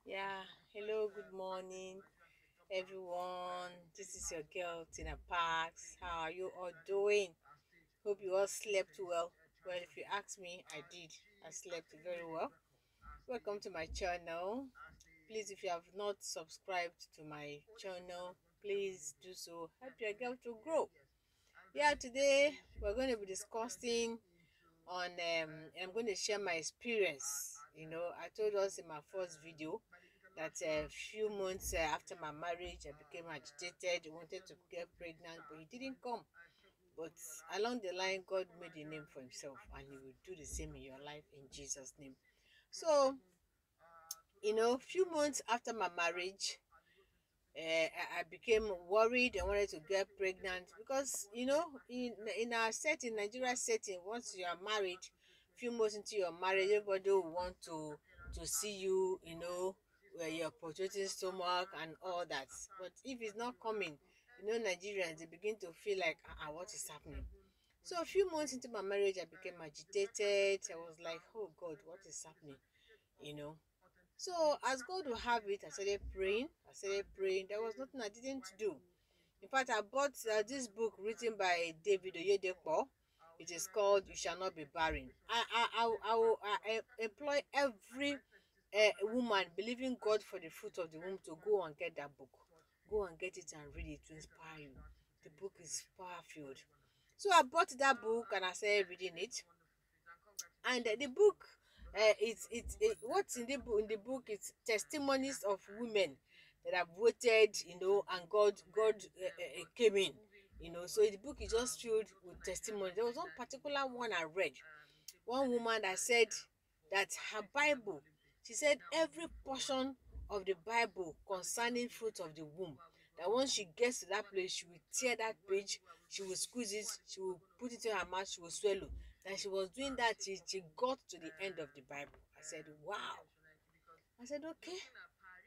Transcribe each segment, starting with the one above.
Yeah, hello, good morning, everyone. This is your girl, Tina Parks. How are you all doing? Hope you all slept well. Well, if you ask me, I did. I slept very well. Welcome to my channel. Please, if you have not subscribed to my channel, please do so. Help your girl to grow. Yeah, today we're going to be discussing on I'm going to share my experience. I told us in my first video that a few months after my marriage I became agitated, wanted to get pregnant, but it didn't come. But along the line, God made a name for himself, and he will do the same in your life in Jesus name. So, few months after my marriage, I became worried. I wanted to get pregnant because in our setting, Nigeria setting, once you are married, few months into your marriage, everybody will want to see you, where you're protruding stomach and all that. But if it's not coming, Nigerians, they begin to feel like, what is happening? So a few months into my marriage, I became agitated. I was like, oh God, what is happening? You know. So as God will have it, I started praying. There was nothing I didn't do. In fact, I bought this book written by David Oyedepo. It is called "You Shall Not Be Barren." I will employ every woman believing God for the fruit of the womb to go and get that book. Go and get it and read it to inspire you. The book is power filled. So I bought that book and I started reading it. And the book, what's in the book is testimonies of women that have waited, and God came in, so the book is just filled with testimony. There was one particular one I read, one woman that said that her Bible, she said every portion of the Bible concerning fruit of the womb, that once she gets to that place, she will tear that page, she will squeeze it, she will put it in her mouth, she will swallow. That she was doing that till she got to the end of the Bible. I said, wow. I said, okay.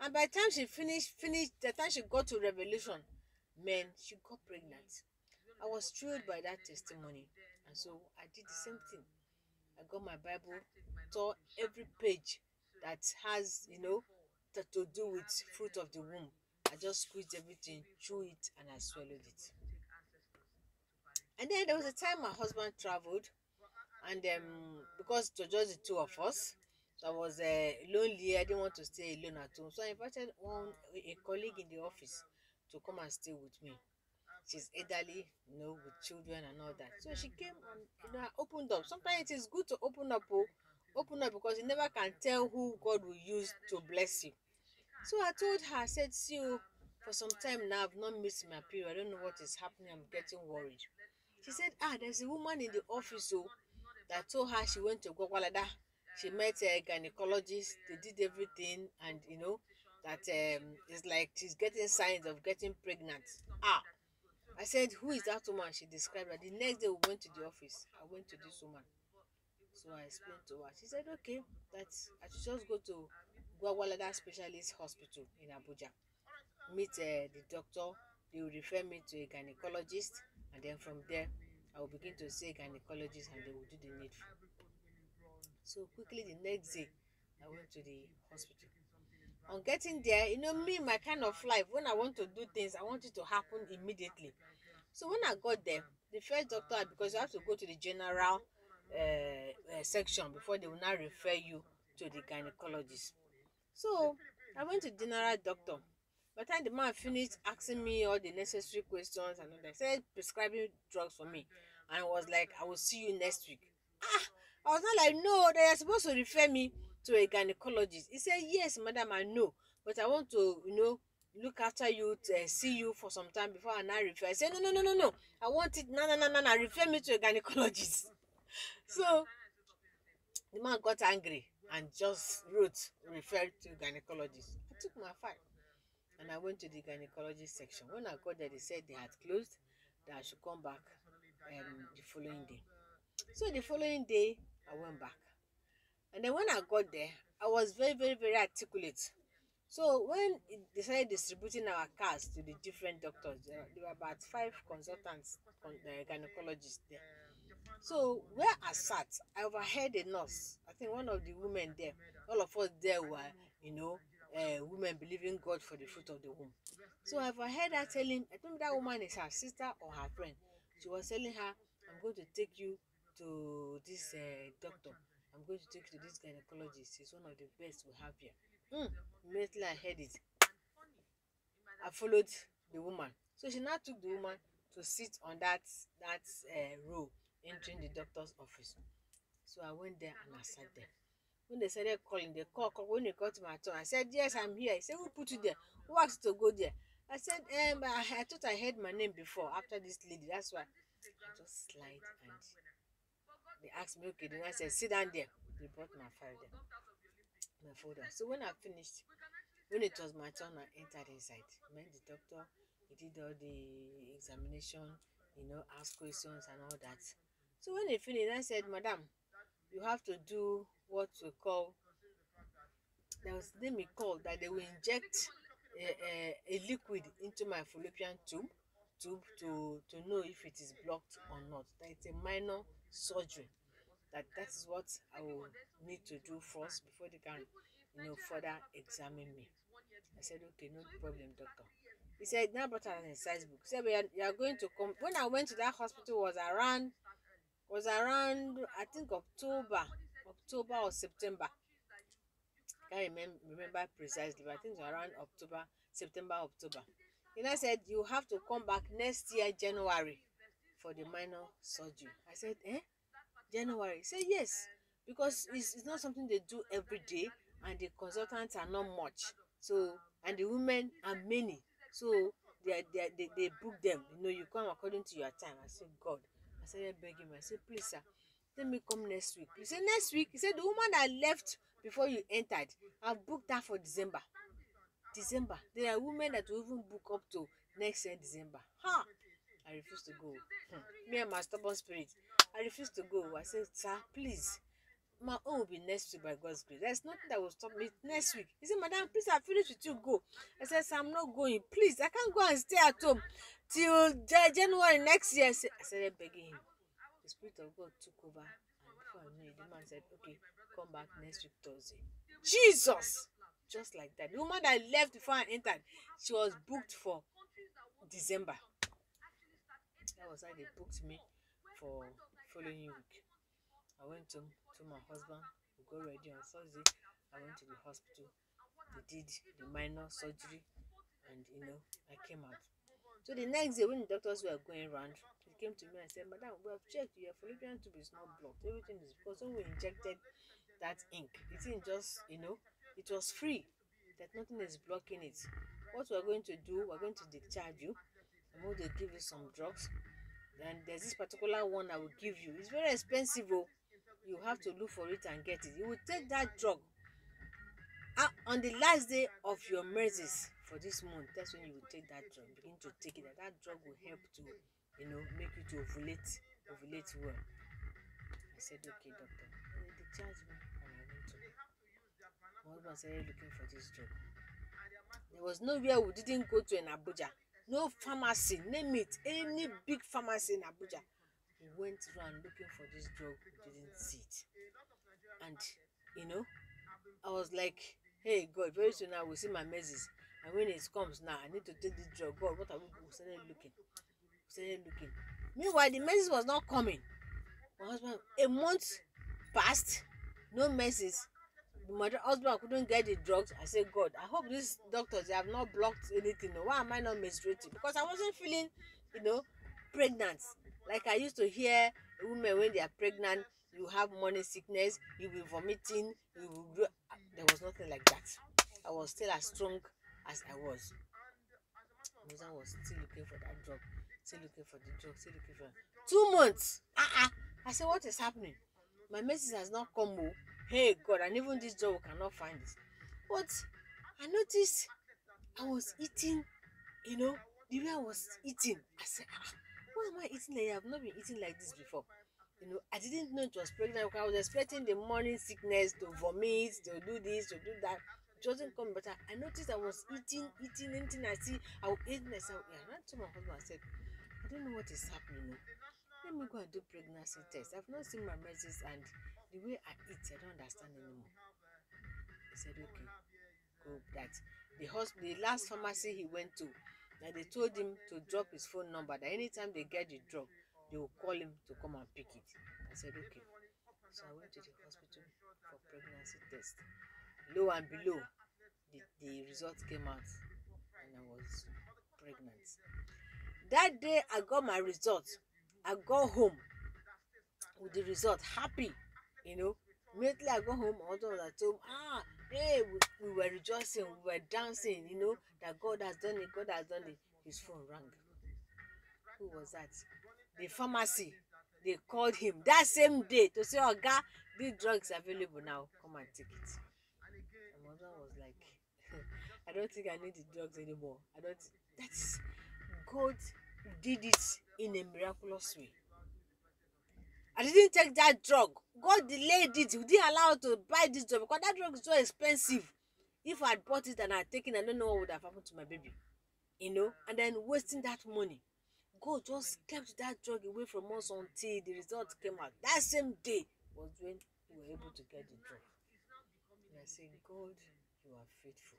And by the time she finished, the time she got to Revelation, man, she got pregnant. I was thrilled by that testimony. And so I did the same thing. I got my Bible, tore every page that has, to do with fruit of the womb. I just squeezed everything, threw it, and I swallowed it. And then there was a time my husband traveled, and because it was just the two of us, so I was lonely. I didn't want to stay alone at home, so I invited a colleague in the office to come and stay with me. She's elderly, with children and all that. So she came and I opened up. Sometimes it is good to open up, because you never can tell who God will use to bless you. So I told her, I said, see you, for some time now I've not missed my period. I don't know what is happening. I'm getting worried. She said, there's a woman in the office that told her she went to Gwagwalada. She met a gynecologist. They did everything, and that it's like she's getting signs of getting pregnant. I said, who is that woman? She described her. The next day we went to the office. I went to this woman. So I explained to her. She said, okay, that I should just go to Gwagwalada Specialist Hospital in Abuja. Meet the doctor. They will refer me to a gynecologist, and then from there I will begin to see a gynecologist and they will do the needful. So quickly the next day I went to the hospital. On getting there, me, my kind of life, when I want to do things, I want it to happen immediately. So when I got there, the first doctor, because you have to go to the general section before they will now refer you to the gynecologist. So I went to general doctor. By the time the man finished asking me all the necessary questions and all that, said prescribing drugs for me, and I was like, I will see you next week. I was not like, no, they are supposed to refer me to a gynecologist. He said, yes, madam, I know, but I want to, look after you, to see you for some time before I now refer. I said, no, no, no, no, no. I want it, no, no, no, no, no, refer me to a gynecologist. So the man got angry and just wrote, referred to gynecologist. I took my file and I went to the gynecologist section. When I got there, they said they had closed, that I should come back the following day. So the following day, I went back. And then when I got there, I was very, very, very articulate. So when they started distributing our cards to the different doctors, there were about 5 consultants, gynecologists there. So where I sat, I overheard a nurse. I think one of the women there, all of us there were, women believe in God for the fruit of the womb. So I've heard her telling, I think that woman is her sister or her friend. She was telling her, I'm going to take you to this doctor. I'm going to take you to this gynecologist. He's one of the best we have here. Immediately I heard it, I followed the woman. So she now took the woman to sit on that row entering the doctor's office. So I went there and I sat there. When they started calling, they call. When they got to my turn, I said, yes, I'm here. He said, who put you there? Who asked you to go there? I said, I thought I heard my name before after this lady. That's why I just slide and they asked me, okay. Then I said, sit down there. They brought my file there, my folder. So when I finished, when it was my turn, I entered inside. Met the doctor. He did all the examination, asked questions and all that. So when he finished, I said, madam, you have to do what we call, there was a name he called, that they will inject a liquid into my fallopian tube to know if it is blocked or not. That it's a minor surgery. That is what I will need to do first before they can further examine me. I said, okay, no problem, doctor. He said, now brought out an size book. He said, but you are going to come. When I went to that hospital was around I think October or September. I can't remember precisely, but I think it was around September, October. And I said, you have to come back next year, January, for the minor surgery. I said, January? He said, yes, because it's not something they do every day, and the consultants are not much. So, and the women are many. So, they book them. You come according to your time. I said, God. I started begging him. I said, please, sir, let me come next week. He said, next week? He said, the woman that left before you entered, I've booked her for December. There are women that will even book up to next year, December. I refuse to go. Me and my stubborn spirit, I refuse to go. I said, sir, please, my own will be next week by God's grace. There's nothing that will stop me next week. He said, madam, please, I finished with you, go. I said, sir, I'm not going. Please, I can't go and stay at home till January next year. I started begging him. The Spirit of God took over, and before I knew it, the man said, okay, come back next week, Thursday. Jesus! Just like that. The woman that left before I entered, she was booked for December. That was how they booked me for following week. I went to my husband. We got ready on Thursday. I went to the hospital. They did the minor surgery, and I came out. So the next day, when the doctors were going around, he came to me and said, madam, we have checked, your fallopian tube is not blocked. Everything is, because when we injected that ink, it didn't just, it was free, that nothing is blocking it. What we're going to do, we're going to discharge you. I'm going to give you some drugs. And there's this particular one I will give you. It's very expensive. You have to look for it and get it. You will take that drug on the last day of your menses for this month. That's when you will take that drug. Begin to take it. That drug will help to, make you to ovulate well. I said, okay, doctor. And they discharged me, and I went to. My husband started looking for this drug. There was nowhere we didn't go to in Abuja. No pharmacy, name it, any big pharmacy in Abuja. We went around looking for this drug. We didn't see it. And, I was like, hey, God, very soon I will see my menses. And when it comes now, I need to take this drug. God, what are we doing? We started looking. Meanwhile, the menses was not coming. My husband, a month passed, no menses. My husband couldn't get the drugs. I said, God, I hope these doctors, they have not blocked anything. Why am I not menstruating? Because I wasn't feeling, pregnant. Like I used to hear women when they are pregnant, you have morning sickness, you will be vomiting, you will grow. There was nothing like that. I was still as strong as I was. My husband was still looking for that drug, still looking for the drug, still looking for 2 months. I said, what is happening? My message has not come. Hey, God, and even this drug we cannot find it. But I noticed I was eating, the way I was eating. I said, why am I eating like I have not been eating like this before? I didn't know it was pregnant. I was expecting the morning sickness, to vomit, to do this, to do that. It wasn't coming, but I noticed I was eating anything I see. I would eat myself. Yeah, and I told my husband, I said, I don't know what is happening. Let me go and do pregnancy test. I've not seen my menses, and the way I eat, I don't understand anymore. He said, okay, go that the hospital, the last pharmacy he went to, that they told him to drop his phone number, that anytime they get the drug, they will call him to come and pick it. I said, okay. So I went to the hospital for pregnancy test. Lo and below, the result came out and I was pregnant. That day I got my result. I got home with the result, happy, you know. Immediately I got home, my husband was at home. Hey, we were rejoicing, we were dancing, you know, that God has done it, God has done it. His phone rang. Who was that? The pharmacy. They called him that same day to say, Oga, this drug is available now, come and take it. And my husband was like, I don't think I need the drugs anymore. I don't. That's God did it in a miraculous way. I didn't take that drug. God delayed it. He didn't allow to buy this drug because that drug is so expensive. If I had bought it and I had taken, I don't know what would have happened to my baby. You know, and then wasting that money. God just kept that drug away from us until the result came out. That same day was when we were able to get the drug. And I say, God, you are faithful.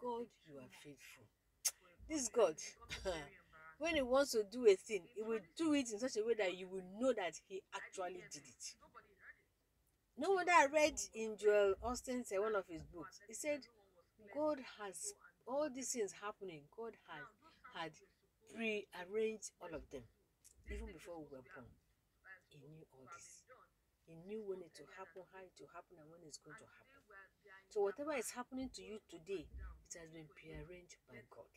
God, you are faithful. This God, when he wants to do a thing, he will do it in such a way that you will know that he actually did it. No wonder I read in Joel Austin's one of his books. He said, God has all these things happening. God had pre-arranged all of them even before we were born. He knew all this. He knew when it will happen, how it will happen, and when it's going to happen. So whatever is happening to you today, it has been pre-arranged by God.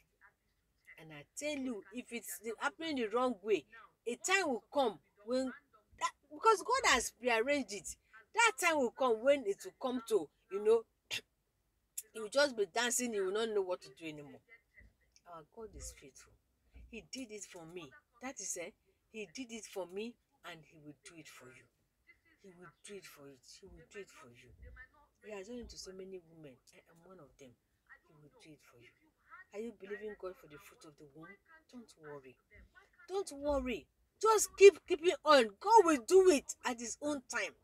And I tell you, if it's happening the wrong way, a time will come when that, because God has prearranged it, that time will come when it will come to, you know, you will just be dancing, you will not know what to do anymore. Our God is faithful. He did it for me. That is it. He did it for me, and he will do it for you. He will do it for it. He will do it for you. He has done it to so many women. I am one of them. He will do it for you. Are you believing God for the fruit of the womb? Don't worry. Don't worry. Just keeping on. God will do it at his own time.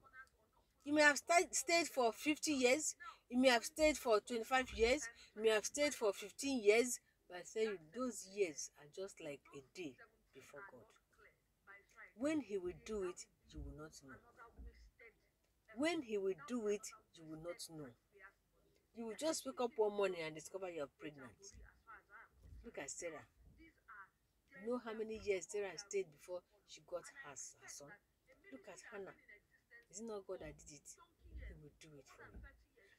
You may have stayed for 50 years. You may have stayed for 25 years. You may have stayed for 15 years. But I tell you, those years are just like a day before God. When he will do it, you will not know. When he will do it, you will not know. You will just wake up one morning and discover you are pregnant. Look at Sarah. You know how many years Sarah stayed before she got her son? Look at Hannah. Is it not God that did it? He will do it for you.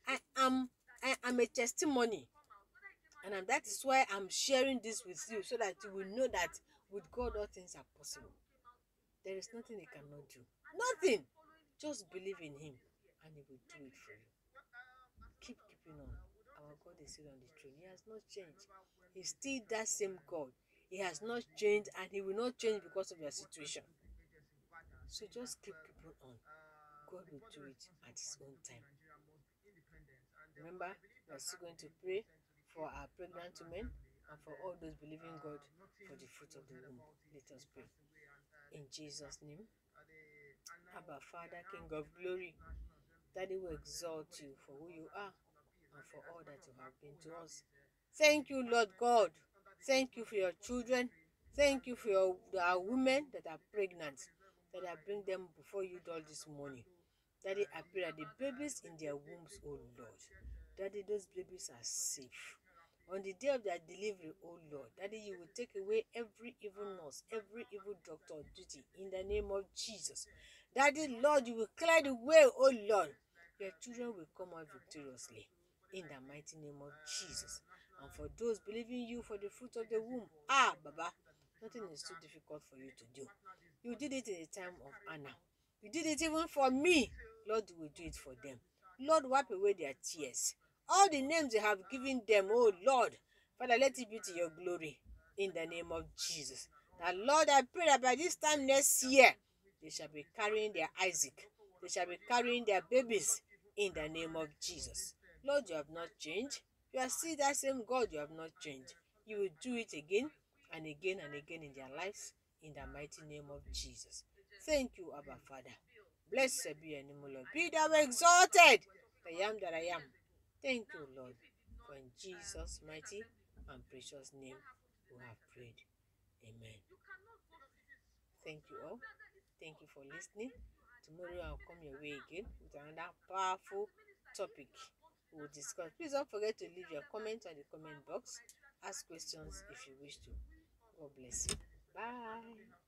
I am a testimony. And that is why I'm sharing this with you, so that you will know that with God all things are possible. There is nothing he cannot do. Nothing. Just believe in him and he will do it for you. Keeping on. Our God is still on the throne. He has not changed. He's still that same God. He has not changed, and he will not change because of your situation. So just keeping on. God will do it at his own time. Remember, we are still going to pray for our pregnant women and for all those believing God for the fruit of the womb. Let us pray. In Jesus' name. Abba, Father, King of glory, Daddy will exalt you for who you are and for all that you have been to us. Thank you, Lord God. Thank you for your children. Thank you for our women that are pregnant, that I bring them before you all this morning. Daddy, I pray that the babies in their wombs, oh Lord, Daddy, those babies are safe. On the day of their delivery, oh Lord, Daddy, you will take away every evil nurse, every evil doctor on duty in the name of Jesus. Daddy, Lord, you will clear the way, oh Lord. Your children will come out victoriously in the mighty name of Jesus. And for those believing you for the fruit of the womb, Baba, nothing is too difficult for you to do. You did it in the time of Anna. You did it even for me. Lord, you will do it for them. Lord, wipe away their tears. All the names you have given them, oh Lord, Father, let it be to your glory in the name of Jesus. Now, Lord, I pray that by this time next year, they shall be carrying their Isaac. They shall be carrying their babies in the name of Jesus. Lord, you have not changed. You are still that same God. You have not changed. You will do it again and again and again in their lives in the mighty name of Jesus. Thank you, Abba Father. Blessed be your name, Lord. Be thou exalted. I am that I am. Thank you, Lord. For in Jesus' mighty and precious name we have prayed. Amen. Thank you all. Thank you for listening. Tomorrow I'll come your way again with another powerful topic we'll discuss. Please don't forget to leave your comment on the comment box. Ask questions if you wish to. God bless you. Bye.